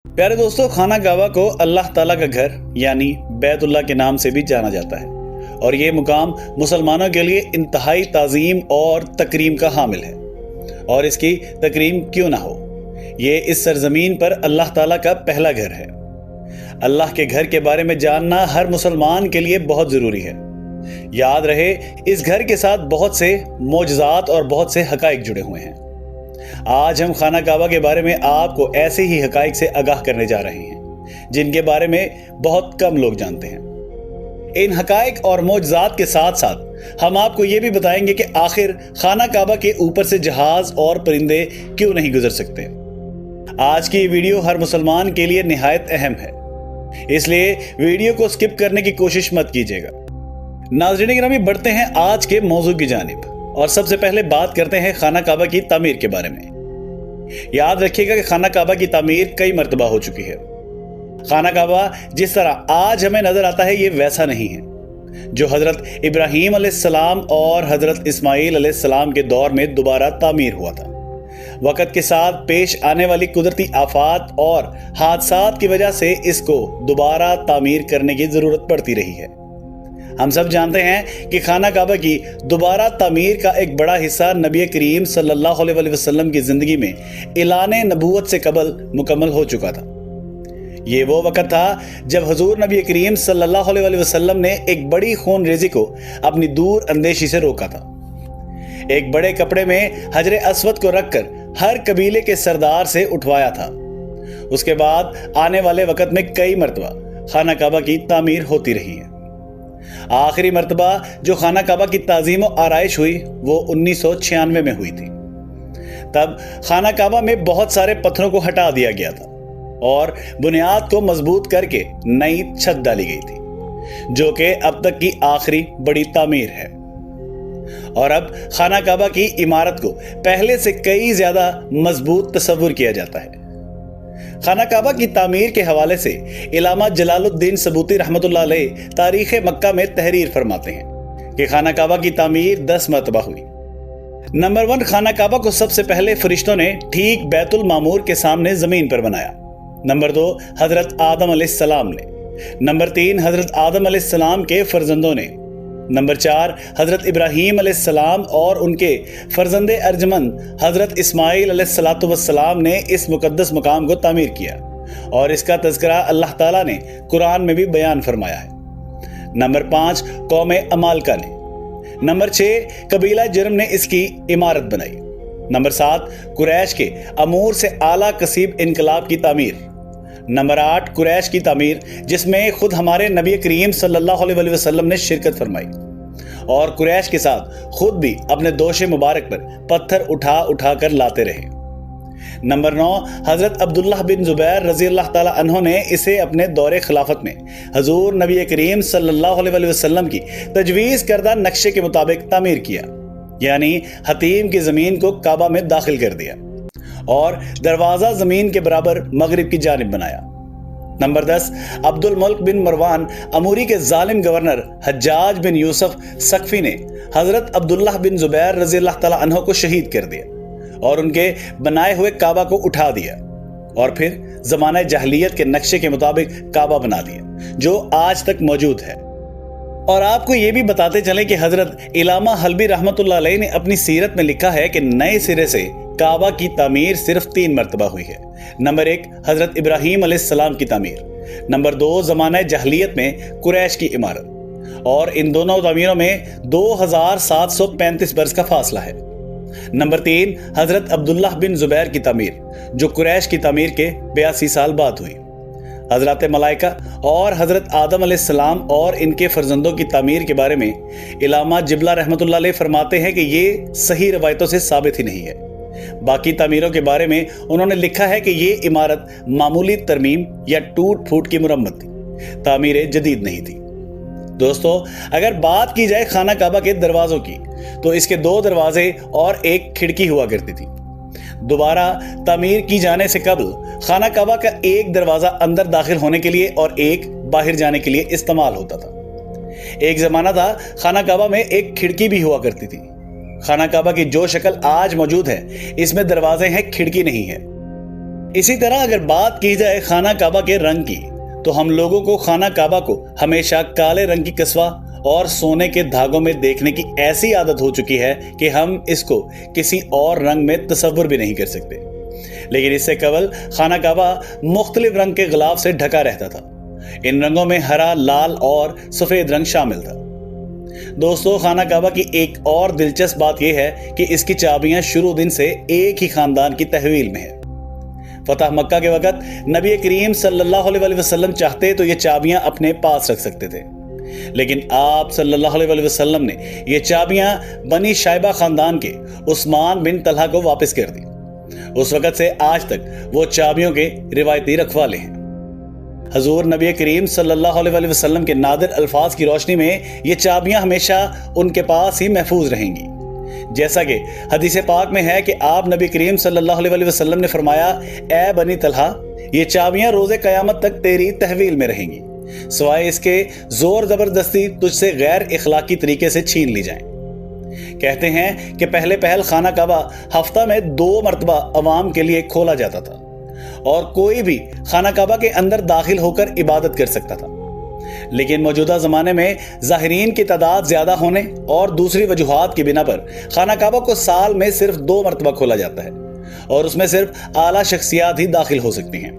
प्यारे दोस्तों, खाना काबा को अल्लाह ताला का घर यानी बैतुल्लाह के नाम से भी जाना जाता है और ये मुकाम मुसलमानों के लिए इंतहाई ताज़ीम और तकरीम का हामिल है। और इसकी तकरीम क्यों ना हो, ये इस सरजमीन पर अल्लाह ताला का पहला घर है। अल्लाह के घर के बारे में जानना हर मुसलमान के लिए बहुत ज़रूरी है। याद रहे, इस घर के साथ बहुत से मोजज़ात और बहुत से हक़ाइक़ जुड़े हुए हैं। आज हम खाना काबा के बारे में आपको ऐसे ही हक़ाइक़ से आगाह करने जा रहे हैं जिनके बारे में बहुत कम लोग जानते हैं। इन हक़ाइक़ और मोजज़ात के साथ साथ हम आपको ये भी बताएंगे कि आखिर खाना काबा के ऊपर से जहाज और परिंदे क्यों नहीं गुजर सकते। आज की वीडियो हर मुसलमान के लिए निहायत अहम है, इसलिए वीडियो को स्किप करने की कोशिश मत कीजिएगा। नाज़रीन गिरामी, बढ़ते हैं आज के मौजू की जानिब और सबसे पहले बात करते हैं खाना काबा की तामीर के बारे में। याद रखिएगा कि खाना काबा की तामीर कई मरतबा हो चुकी है। खाना काबा जिस तरह आज हमें नजर आता है ये वैसा नहीं है जो हजरत इब्राहीम अलैहिस्सलाम और हजरत इस्माईल अलैहिस्सलाम के दौर में दोबारा तामीर हुआ था। वक़्त के साथ पेश आने वाली कुदरती आफात और हादसात की वजह से इसको दोबारा तामीर करने की ज़रूरत पड़ती रही है। हम सब जानते हैं कि खाना काबा की दोबारा तामीर का एक बड़ा हिस्सा नबी करीम सल्लल्लाहु अलैहि वसल्लम की ज़िंदगी में इलाने नबूवत से कबल मुकम्मल हो चुका था। ये वो वक़्त था जब हुजूर नबी करीम सल्लल्लाहु अलैहि वसल्लम ने एक बड़ी खून रेज़ी को अपनी दूर अंदेशी से रोका था। एक बड़े कपड़े में हजर अस्वद को रखकर हर कबीले के सरदार से उठवाया था। उसके बाद आने वाले वक़्त में कई मरतबा खाना काबा की तामीर होती रही है। आखिरी मरतबा जो खाना काबा की ताज़ीम और आराइश हुई वो 1996 में हुई थी। तब खाना काबा में बहुत सारे पत्थरों को हटा दिया गया था और बुनियाद को मजबूत करके नई छत डाली गई थी, जो कि अब तक की आखिरी बड़ी तामीर है। और अब खाना काबा की इमारत को पहले से कई ज्यादा मजबूत तस्वुर किया जाता है। खाना काबा की तामीर के हवाले से इलामा जलालुद्दीन सबूती रहमतुल्लाह अलैह तारीख़ मक्का में तहरीर फरमाते हैं कि खाना काबा की तामीर 10 मरतबा हुई। नंबर 1, खाना काबा को सबसे पहले फरिश्तों ने ठीक बैतुल मामूर के सामने जमीन पर बनाया। नंबर 2, हजरत आदम अलैहिस्सलाम ने। नंबर 3, हजरत आदम अलैहिस्सलाम के फर्जंदों ने। नंबर 4, हजरत इब्राहीम अलैहिस्सलाम और उनके फर्जंदे अर्जमंद हजरत इस्माईल अलैहिस्सलाम ने इस मुकद्दस मकाम को तामीर किया और इसका तज़किरा अल्लाह ताला ने कुरान में भी बयान फरमाया है। नंबर 5, कौम अमालका ने। नंबर 6, कबीला जुर्म ने इसकी इमारत बनाई। नंबर 7, कुरैश के अमूर से आला कसीब इनकलाब की तामीर। नंबर 8, कुरैश की तामीर जिसमें खुद हमारे नबी करीम सल्लल्लाहु अलैहि वसल्लम ने शिरकत फरमाई और कुरैश के साथ खुद भी अपने दोशे मुबारक पर पत्थर उठा उठा कर लाते रहे। नंबर 9, हजरत अब्दुल्लाह बिन जुबैर रज़ी अल्लाह ताला अन्हो ने इसे अपने दौरे खिलाफत में हजूर नबी करीम सल्लल्लाहु अलैहि वसल्लम की तजवीज़ करदा नक्शे के मुताबिक तामीर किया, यानी हतीम की ज़मीन को काबा में दाखिल कर दिया और दरवाज़ा ज़मीन के बराबर मगरिब की जानिब बनाया। नंबर 10, अब्दुल मुल्क बिन मरवान अमूरी के जालिम गवर्नर हज्जाज बिन यूसुफ सकफी ने हजरत अब्दुल्लाह बिन जुबैर रज़ी अल्लाह ताला अन्हो को शहीद कर दिया और उनके बनाए हुए काबा को उठा दिया और फिर ज़माना जहलियत के नक्शे के मुताबिक काबा बना दिया जो आज तक मौजूद है। और आपको ये भी बताते चलें कि हजरत इलामा हल्बी रहमतुल्लाह अलैह ने अपनी सीरत में लिखा है कि नए सिरे से काबा की तामीर सिर्फ 3 मरतबा हुई है। नंबर 1, हजरत इब्राहीम अलैहिस्सलाम की तामीर। नंबर 2, ज़माना जहलियत में कुरैश की इमारत। और इन दोनों तामीरों में 2735 बरस का फासला है। नंबर 3, हजरत अब्दुल्लाह बिन जुबैर की तामीर जो कुरैश की तामीर के 82 साल बाद हुई। हजरत मलाइका और हजरत आदम अलैहिस्सलाम और इनके फर्जंदों की तामीर के बारे में इलामा जिबला रहमतुल्लाह अलैह फरमाते हैं कि ये सही रवायतों से साबित ही नहीं है। बाकी तामीरों के बारे में उन्होंने लिखा है कि ये इमारत मामूली तरमीम या टूट फूट की मुरम्मत थी, तामीर जदीद नहीं थी। दोस्तों, अगर बात की जाए खाना काबा के दरवाज़ों की तो इसके 2 दरवाजे और एक खिड़की हुआ करती थी। दोबारा तामीर की जाने से कबल खाना काबा का एक दरवाज़ा अंदर दाखिल होने के लिए और एक बाहर जाने के लिए इस्तेमाल होता था। एक ज़माना था खाना काबा में एक खिड़की भी हुआ करती थी। खाना काबा की जो शक्ल आज मौजूद है इसमें दरवाजे हैं, खिड़की नहीं है। اسی طرح اگر بات کی جائے خانہ کعبہ کے رنگ کی تو ہم لوگوں کو خانہ کعبہ کو ہمیشہ کالے رنگ کی کسوہ اور سونے کے دھاگوں میں دیکھنے کی ایسی عادت ہو چکی ہے کہ ہم اس کو کسی اور رنگ میں تصور بھی نہیں کر سکتے، لیکن اس سے قبل خانہ کعبہ مختلف رنگ کے غلاف سے ڈھکا رہتا تھا۔ ان رنگوں میں ہرا، لال اور سفید رنگ شامل تھا۔ دوستو، خانہ کعبہ کی ایک اور دلچسپ بات یہ ہے کہ اس کی چابیاں شروع دن سے ایک ہی خاندان کی تحویل میں ہے۔ فتح مکہ کے وقت نبی کریم صلی اللہ علیہ وسلم چاہتے تو یہ چابیاں اپنے پاس رکھ سکتے تھے، لیکن آپ صلی اللہ علیہ وسلم نے یہ چابیاں بنی شائبہ خاندان کے عثمان بن طلحہ کو واپس کر دی۔ اس وقت سے آج تک وہ چابیوں کے روایتی رکھوالے ہیں۔ حضور نبی کریم صلی اللہ علیہ وسلم کے نادر الفاظ کی روشنی میں یہ چابیاں ہمیشہ ان کے پاس ہی محفوظ رہیں گی، جیسا کہ حدیث پاک میں ہے کہ آپ نبی کریم صلی اللہ علیہ وسلم نے فرمایا، اے بنی طلحہ، یہ چابیاں روز قیامت تک تیری تحویل میں رہیں گی، سوائے اس کے زور زبردستی تجھ سے غیر اخلاقی طریقے سے چھین لی جائیں۔ کہتے ہیں کہ پہل خانہ کعبہ ہفتہ میں 2 مرتبہ عوام کے لیے کھولا جاتا تھا اور کوئی بھی خانہ کعبہ کے اندر داخل ہو کر عبادت کر سکتا تھا، لیکن موجودہ زمانے میں زائرین کی تعداد زیادہ ہونے اور دوسری وجوہات کی بنا پر خانہ کعبہ کو سال میں صرف 2 مرتبہ کھولا جاتا ہے اور اس میں صرف اعلیٰ شخصیات ہی داخل ہو سکتی ہیں۔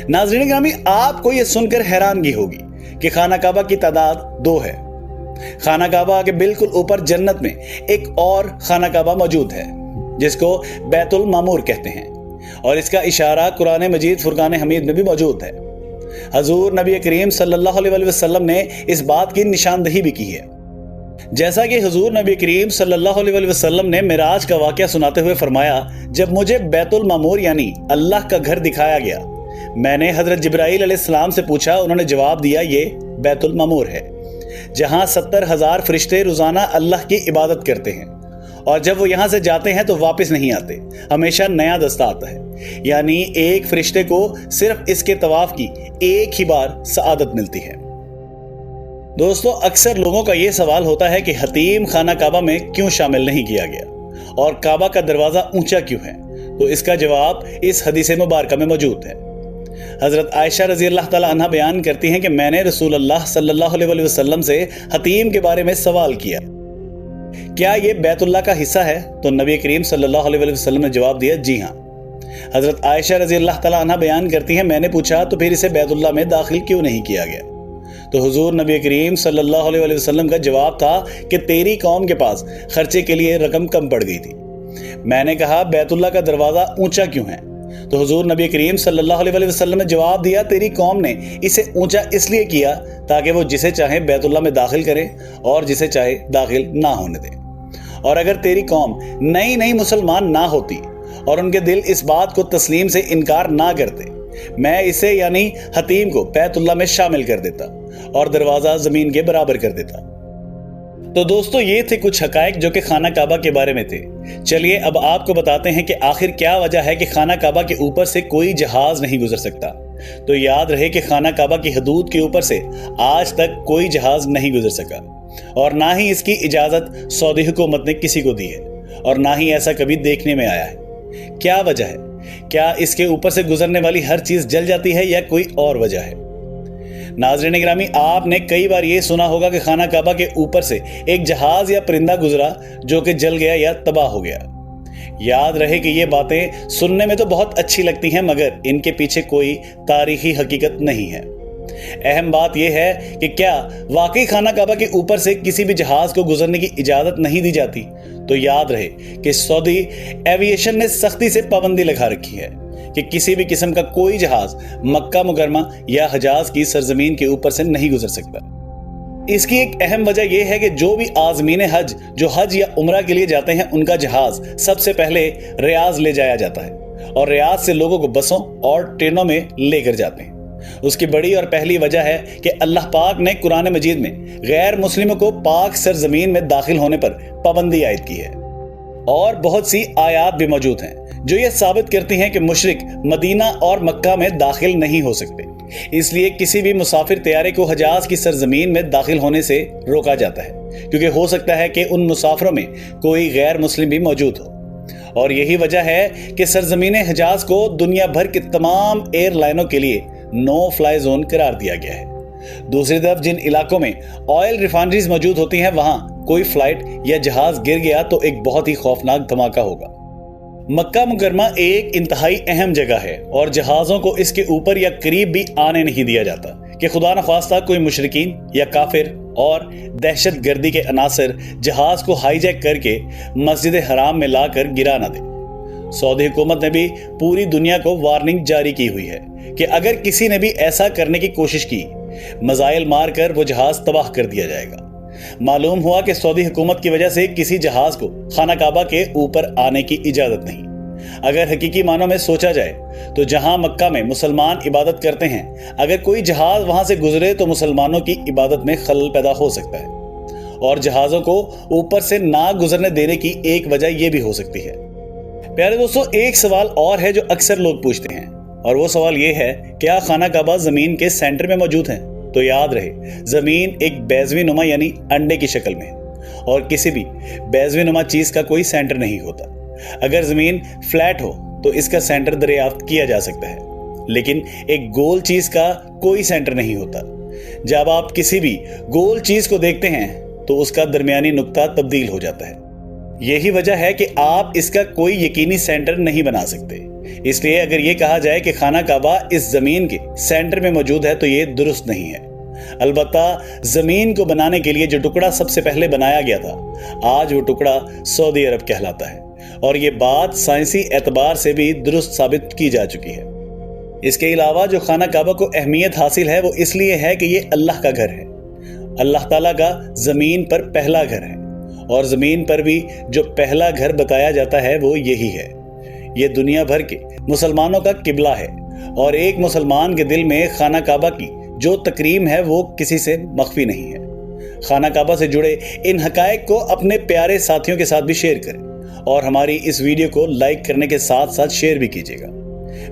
ناظرین گرامی، آپ کو یہ سن کر حیرانگی ہوگی کہ خانہ کعبہ کی تعداد 2 ہے۔ خانہ کعبہ کے بالکل اوپر جنت میں ایک اور خانہ کعبہ موجود ہے جس کو بیت المعمور کہتے ہیں، اور اس کا اشارہ قرآن مجید فرقان حمید میں بھی موجود ہے۔ حضور نبی کریم صلی اللہ علیہ وسلم نے اس بات کی نشاندہی بھی کی ہے، جیسا کہ حضور نبی کریم صلی اللہ علیہ وسلم نے معراج کا واقعہ سناتے ہوئے فرمایا، جب مجھے بیت المعمور یعنی اللہ کا گھر دکھایا گیا، میں نے حضرت جبرائیل علیہ السلام سے پوچھا، انہوں نے جواب دیا، یہ بیت المعمور ہے جہاں 70,000 فرشتے روزانہ اللہ کی عبادت کرتے ہیں، اور جب وہ یہاں سے جاتے ہیں تو واپس نہیں آتے، ہمیشہ نیا دستہ آتا ہے، یعنی ایک فرشتے کو صرف اس کے طواف کی ایک ہی بار سعادت ملتی ہے۔ دوستو، اکثر لوگوں کا یہ سوال ہوتا ہے کہ حتیم خانہ کعبہ میں کیوں شامل نہیں کیا گیا اور کعبہ کا دروازہ اونچا کیوں ہے؟ تو اس کا جواب اس حدیث مبارکہ میں موجود ہے۔ حضرت عائشہ رضی اللہ تعالی عنہ بیان کرتی ہیں کہ میں نے رسول اللہ صلی اللہ علیہ وسلم سے حتیم کے بارے میں سوال کیا، کیا یہ بیت اللہ کا حصہ ہے؟ تو نبی کریم صلی اللہ علیہ وسلم نے جواب دیا، جی ہاں۔ حضرت عائشہ رضی اللہ تعالی عنہ بیان کرتی ہیں، میں نے پوچھا تو پھر اسے بیت اللہ میں داخل کیوں نہیں کیا گیا؟ تو حضور نبی کریم صلی اللہ علیہ وسلم کا جواب تھا کہ تیری قوم کے پاس خرچے کے لیے رقم کم پڑ گئی تھی۔ میں نے کہا، بیت اللہ کا دروازہ اونچا کیوں ہے؟ تو حضور نبی کریم صلی اللہ علیہ وسلم نے جواب دیا، تیری قوم نے اسے اونچا اس لیے کیا تاکہ وہ جسے چاہے بیت اللہ میں داخل کرے اور جسے چاہے داخل نہ ہونے دے، اور اگر تیری قوم نئی مسلمان نہ ہوتی اور ان کے دل اس بات کو تسلیم سے انکار نہ کرتے، میں اسے یعنی حتیم کو بیت اللہ میں شامل کر دیتا اور دروازہ زمین کے برابر کر دیتا۔ تو دوستو، یہ تھے کچھ حقائق جو کہ خانہ کعبہ کے بارے میں تھے۔ چلیے اب آپ کو بتاتے ہیں کہ آخر کیا وجہ ہے کہ خانہ کعبہ کے اوپر سے کوئی جہاز نہیں گزر سکتا۔ تو یاد رہے کہ خانہ کعبہ کی حدود کے اوپر سے آج تک کوئی جہاز نہیں گزر سکا، اور نہ ہی اس کی اجازت سعودی حکومت نے کسی کو دی ہے، اور نہ ہی ایسا کبھی دیکھنے میں آیا ہے۔ کیا وجہ ہے؟ کیا اس کے اوپر سے گزرنے والی ہر چیز جل جاتی ہے یا کوئی اور وجہ ہے؟ ناظرین گرامی، آپ نے کئی بار یہ سنا ہوگا کہ خانہ کعبہ کے اوپر سے ایک جہاز یا پرندہ گزرا جو کہ جل گیا یا تباہ ہو گیا۔ یاد رہے کہ یہ باتیں سننے میں تو بہت اچھی لگتی ہیں، مگر ان کے پیچھے کوئی تاریخی حقیقت نہیں ہے۔ اہم بات یہ ہے کہ کیا واقعی خانہ کعبہ کے اوپر سے کسی بھی جہاز کو گزرنے کی اجازت نہیں دی جاتی؟ تو یاد رہے کہ سعودی ایویشن نے سختی سے پابندی لگا رکھی ہے کہ کسی بھی قسم کا کوئی جہاز مکہ مکرمہ یا حجاز کی سرزمین کے اوپر سے نہیں گزر سکتا۔ اس کی ایک اہم وجہ یہ ہے کہ جو بھی عازمین حج جو حج یا عمرہ کے لیے جاتے ہیں، ان کا جہاز سب سے پہلے ریاض لے جایا جاتا ہے، اور ریاض سے لوگوں کو بسوں اور ٹرینوں میں لے کر جاتے ہیں۔ اس کی بڑی اور پہلی وجہ ہے کہ اللہ پاک نے قرآن مجید میں غیر مسلموں کو پاک سرزمین میں داخل ہونے پر پابندی عائد کی ہے، اور بہت سی آیات بھی موجود ہیں جو یہ ثابت کرتی ہیں کہ مشرک مدینہ اور مکہ میں داخل نہیں ہو سکتے۔ اس لیے کسی بھی مسافر طیارے کو حجاز کی سرزمین میں داخل ہونے سے روکا جاتا ہے، کیونکہ ہو سکتا ہے کہ ان مسافروں میں کوئی غیر مسلم بھی موجود ہو، और यही वजह है कि सरजमीन हिजाज को दुनिया भर के तमाम एयर लाइनों के लिए नो फ्लाई जोन करार दिया गया है। दूसरी तरफ जिन इलाकों में ऑयल रिफाइनरीज मौजूद होती हैं, वहां कोई फ्लाइट या जहाज गिर गया तो एक बहुत ही खौफनाक धमाका होगा। मक्का मुकरमा एक इंतहाई अहम जगह है और जहाजों को इसके ऊपर या करीब भी आने नहीं दिया जाता कि खुदा न खास्ता कोई मुशरिकीन या काफिर और दहशत गर्दी के अनासर जहाज को हाईजैक करके मस्जिद हराम में लाकर गिरा न दे। सऊदी हुकूमत ने भी पूरी दुनिया को वार्निंग जारी की हुई है कि अगर किसी ने भी ऐसा करने की कोशिश की, मिसाइल मारकर वो जहाज तबाह कर दिया जाएगा। मालूम हुआ कि सऊदी हुकूमत की वजह से किसी जहाज को खाना काबा के ऊपर आने की इजाजत नहीं। अगर हकीकी मानों में सोचा जाए तो जहां मक्का में मुसलमान इबादत करते हैं, अगर कोई जहाज वहां से गुजरे तो मुसलमानों की इबादत में खलल पैदा हो सकता है और जहाजों को ऊपर से ना गुजरने देने की एक वजह यह भी हो सकती है। प्यारे दोस्तों, एक सवाल और है जो अक्सर लोग पूछते हैं और वो सवाल ये है, क्या खाना काबा जमीन के सेंटर में मौजूद है? तो याद रहे, जमीन एक बेज़वी नुमा यानी अंडे की शक्ल में है और किसी भी बेज़वी नुमा चीज का कोई सेंटर नहीं होता। अगर जमीन फ्लैट हो तो इसका सेंटर दरियाफ्त किया जा सकता है, लेकिन एक गोल चीज का कोई सेंटर नहीं होता। जब आप किसी भी गोल चीज को देखते हैं तो उसका दरमियानी नुक्ता तब्दील हो जाता है। यही वजह है कि आप इसका कोई यकीनी सेंटर नहीं बना सकते। इसलिए अगर ये कहा जाए कि खाना काबा इस जमीन के सेंटर में मौजूद है तो ये दुरुस्त नहीं है। अलबत्ता जमीन को बनाने के लिए जो टुकड़ा सबसे पहले बनाया गया था, आज वो टुकड़ा सऊदी अरब कहलाता है और ये बात साइंसी एतबार से भी दुरुस्त साबित की जा चुकी है। इसके अलावा जो खाना काबा को अहमियत हासिल है वो इसलिए है कि ये अल्लाह का घर है, अल्लाह ताला का जमीन पर पहला घर है और जमीन पर भी जो पहला घर बताया जाता है वो यही है। ये दुनिया भर के मुसलमानों का किबला है और एक मुसलमान के दिल में खाना काबा की जो तकरीम है वो किसी से मख्फी नहीं है। खाना काबा से जुड़े इन हकायक को अपने प्यारे साथियों के साथ भी शेयर करें और हमारी इस वीडियो को लाइक करने के साथ साथ शेयर भी कीजिएगा।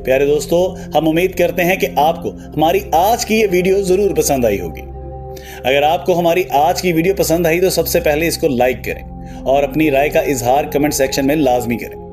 प्यारे दोस्तों, हम उम्मीद करते हैं कि आपको हमारी आज की ये वीडियो जरूर पसंद आई होगी। अगर आपको हमारी आज की वीडियो पसंद आई तो सबसे पहले इसको लाइक करें और अपनी राय का इजहार कमेंट सेक्शन में लाजमी करें।